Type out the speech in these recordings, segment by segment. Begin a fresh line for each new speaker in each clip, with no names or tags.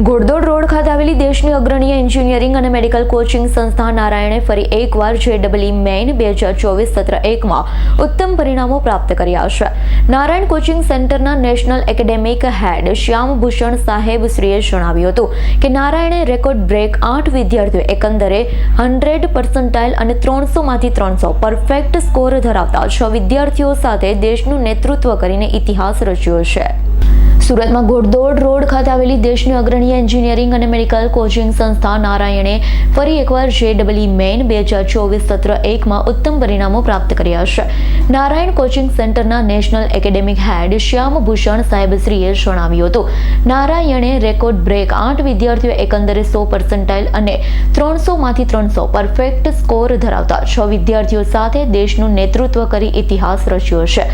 Ghoddod road ખાતે આવેલી દેશની અગ્રણી એન્જિનિયરિંગ અને મેડિકલ કોચિંગ સંસ્થા નારાયણે ફરી એકવાર JEE મેઇન 2024 સત્ર 1માં ઉત્તમ પરિણામો પ્રાપ્ત કર્યા છે। નારાયણ કોચિંગ સેન્ટરના નેશનલ એકેડેમિક હેડ શ્યામભૂષણ સાહેબશ્રીએ જણાવ્યું હતું કે નારાયણે રેકોર્ડ બ્રેક 8 વિદ્યાર્થીઓ એકંદરે 100% અને 300માંથી 300 પરફેક્ટ સ્કોર ધરાવતા 6 વિદ્યાર્થીઓ સાથે દેશનું નેતૃત્વ કરીને ઇતિહાસ રચ્યો છે। સુરતમાં ઘોડદોડ રોડ ખાતે આવેલી દેશની અગ્રણી એન્જિનિયરિંગ અને મેડિકલ કોચિંગ સંસ્થા નારાયણે ફરી એકવાર JEE મેઇન 2024 સત્ર 1માં ઉત્તમ પરિણામો પ્રાપ્ત કર્યા છે। નારાયણ કોચિંગ સેન્ટરના નેશનલ એકેડેમિક હેડ શ્યામભૂષણ સાહેબશ્રીએ જણાવ્યું હતું, નારાયણે રેકોર્ડ બ્રેક 8 વિદ્યાર્થીઓ એકંદરે 100% અને 300માંથી 300 પરફેક્ટ સ્કોર ધરાવતા 6 વિદ્યાર્થીઓ સાથે દેશનું નેતૃત્વ કરી ઇતિહાસ રચ્યો છે।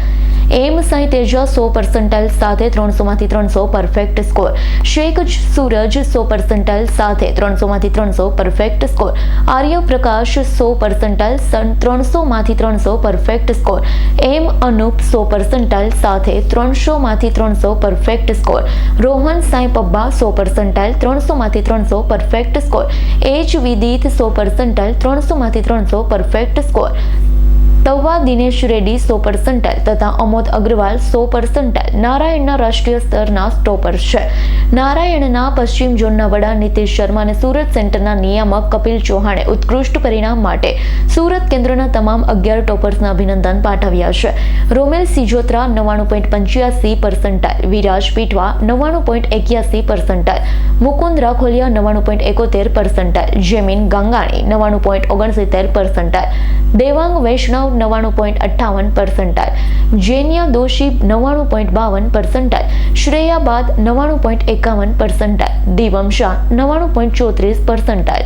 એમ સાઈ તેજા 100% સાથે 300માંથી 300 પરફેક્ટ સ્કોર, શેખ સૂરજ 100% સાથે 300માંથી 300 પરફેક્ટ સ્કોર, આર્ય પ્રકાશ 100% 300માંથી 300 પરફેક્ટ સ્કોર, એમ અનુપ 100% સાથે 300માંથી 300 પરફેક્ટ સ્કોર, રોહન સાઈ પબ્બા 100% 300માંથી 300 પરફેક્ટ સ્કોર, એચ વિદિત 100% 300માંથી 300 પરફેક્ટ સ્કોર, તવા દિનેશ રેડ્ડી 100% તથા અમોદ અગ્રવાલ 100% નારાયણના રાષ્ટ્રીય સ્તરના ટોપર છે। નારાયણના પશ્ચિમ ઝોનના વડા નીતિશ શર્મા અને સુરત સેન્ટરના નિયામક કપિલ ચૌહાણે ઉત્કૃષ્ટ પરિણામ માટે સુરત કેન્દ્રના તમામ 11 ટોપર્સના અભિનંદન પાઠવ્યા છે। રોમેલ સિજોત્રા 99.85%, વિરાજ પીટવા 99.81%, મુકુંદ રાખોલિયા 99.71%, જેમિન ગંગાણી 99.69%, દેવાંગ વૈષ્ણવ 99.58%, જેનિયા દોશી 99.52%, શ્રેયા બાદ 99.51%, દિવમ શાહ 99.34%,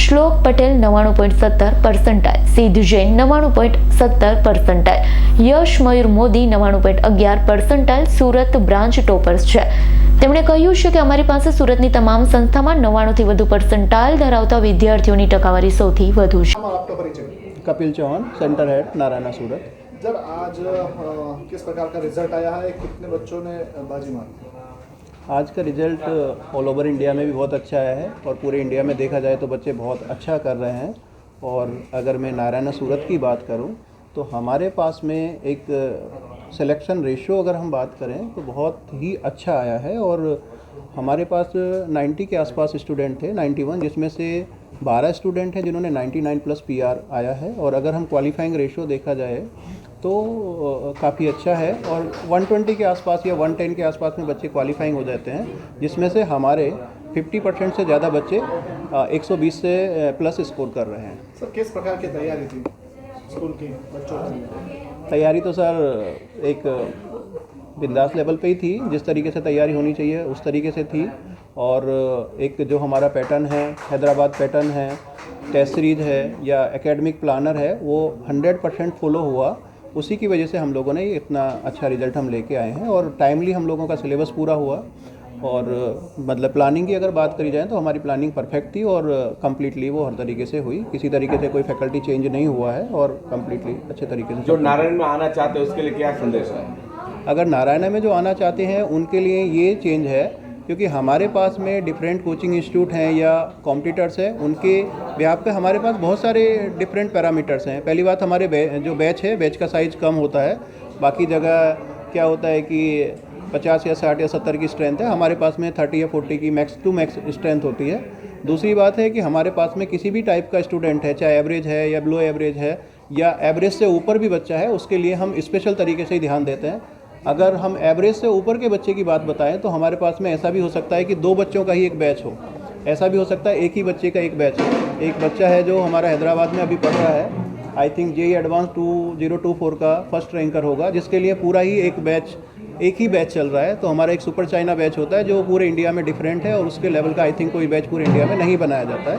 શ્લોક પટેલ 99.70%, સિદ્ધ જૈન 99.70%, યશ મયુર મોદી 99.11% સુરત બ્રાન્ચ ટોપર્સ છે। તેમણે કહ્યું છે કે અમારી પાસે સુરતની તમામ સંસ્થામાં 99થી વધુ પરસેન્ટાઇલ ધરાવતા વિદ્યાર્થીઓની ટકાવારી સૌથી વધુ છે।
कपिल चौहान, सेंटर हेड नारायणा सूरत।
सर आज किस प्रकार का रिजल्ट आया है, कितने बच्चों ने बाजी मारी?
आज का रिजल्ट ऑल ओवर इंडिया में भी बहुत अच्छा आया है और पूरे इंडिया में देखा जाए तो बच्चे बहुत अच्छा कर रहे हैं। और अगर मैं नारायणा सूरत की बात करूं तो हमारे पास में एक सिलेक्शन रेशियो अगर हम बात करें तो बहुत ही अच्छा आया है और हमारे पास 90 के आसपास स्टूडेंट थे, 91, जिसमें से 12 स्टूडेंट हैं जिन्होंने 99+ PR आया है। और अगर हम क्वालिफाइंग रेशियो देखा जाए तो काफ़ी अच्छा है और 120 के आसपास या 110 के आसपास में बच्चे क्वालिफाइंग हो जाते हैं, जिसमें से हमारे 50% से ज़्यादा बच्चे 120 से प्लस स्कोर कर रहे हैं।
सर किस प्रकार की तैयारी थी स्कूल की बच्चों की?
तैयारी तो सर एक बिंदास लेवल पे ही थी, जिस तरीके से तैयारी होनी चाहिए उस तरीके से थी। और एक जो हमारा पैटर्न है, हैदराबाद पैटर्न है, टेस्ट सीरीज है या एकेडमिक प्लानर है, वो 100% फॉलो हुआ। उसी की वजह से हम लोगों ने इतना अच्छा रिजल्ट हम लेके आए हैं और टाइमली हम लोगों का सिलेबस पूरा हुआ। और मतलब प्लानिंग की अगर बात करी जाए तो हमारी प्लानिंग परफेक्ट थी और कम्प्लीटली वो हर तरीके से हुई, किसी तरीके से कोई फैकल्टी चेंज नहीं हुआ है और कम्प्लीटली अच्छे तरीके से।
जो नारायण में आना चाहते हैं उसके लिए क्या संदेश है?
अगर नारायण में जो आना चाहते हैं उनके लिए ये चेंज है, क्योंकि हमारे पास में डिफरेंट कोचिंग इंस्टीट्यूट हैं या कॉम्पिटिटर्स हैं, उनके बिहाफ पे हमारे पास बहुत सारे डिफरेंट पैरामीटर्स हैं। पहली बात, हमारे जो बैच है, बैच का साइज़ कम होता है। बाकी जगह क्या होता है कि 50 या 60 या 70 की स्ट्रेंथ है, हमारे पास में 30 या 40 की मैक्स टू मैक्स स्ट्रेंथ होती है। दूसरी बात है कि हमारे पास में किसी भी टाइप का स्टूडेंट है, चाहे एवरेज है या बिलो एवरेज है या एवरेज से ऊपर भी बच्चा है, उसके लिए हम स्पेशल तरीके से ही ध्यान देते हैं। अगर हम एवरेज से ऊपर के बच्चे की बात बताएं तो हमारे पास में ऐसा भी हो सकता है कि 2 बच्चों का ही एक बैच हो, ऐसा भी हो सकता है एक ही बच्चे का एक बैच हो। एक बच्चा है जो हमारा हैदराबाद में अभी पढ़ रहा है, आई थिंक JEE एडवांस 2024 का फर्स्ट रैंकर होगा, जिसके लिए पूरा ही एक ही बैच चल रहा है। तो हमारा एक सुपर चाइना बैच होता है जो पूरे इंडिया में डिफरेंट है और उसके लेवल का आई थिंक कोई बैच पूरे इंडिया में नहीं बनाया जाता है।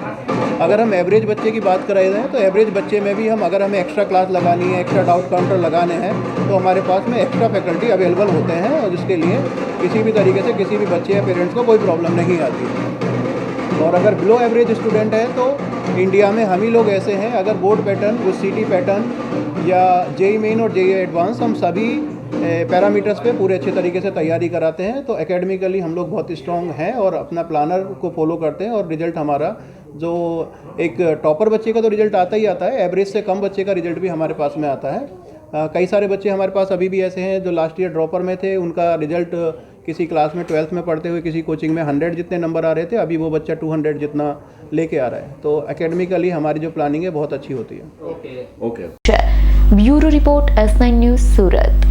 अगर हम एवरेज बच्चे की बात कराए जाए तो एवरेज बच्चे में भी हम अगर हमें एक्स्ट्रा क्लास लगानी है, एक्स्ट्रा डाउट काउंटर लगाने हैं, तो हमारे पास में एक्स्ट्रा फैकल्टी अवेलेबल होते हैं और जिसके लिए किसी भी तरीके से किसी भी बच्चे या पेरेंट्स को कोई प्रॉब्लम नहीं आती है। और अगर बिलो एवरेज स्टूडेंट है तो इंडिया में हम ही लोग ऐसे हैं, अगर बोर्ड पैटर्न, CT पैटर्न या JEE मेन और JEE एडवांस हम सभी पैरामीटर्स पे पूरे अच्छे तरीके से तैयारी कराते हैं। तो एकेडमिकली हम लोग बहुत स्ट्रॉन्ग हैं और अपना प्लानर को फॉलो करते हैं और रिजल्ट हमारा जो एक टॉपर बच्चे का तो रिजल्ट आता ही आता है, एवरेज से कम बच्चे का रिजल्ट भी हमारे पास में आता है। कई सारे बच्चे हमारे पास अभी भी ऐसे हैं जो लास्ट ईयर ड्रॉपर में थे, उनका रिजल्ट किसी क्लास में 12th में पढ़ते हुए किसी कोचिंग में 100 जितने नंबर आ रहे थे, अभी वो बच्चा 200 जितना लेके आ रहा है। तो एकेडमिकली हमारी जो प्लानिंग है बहुत अच्छी होती है।
Okay.
Bureau report S9 news सूरत।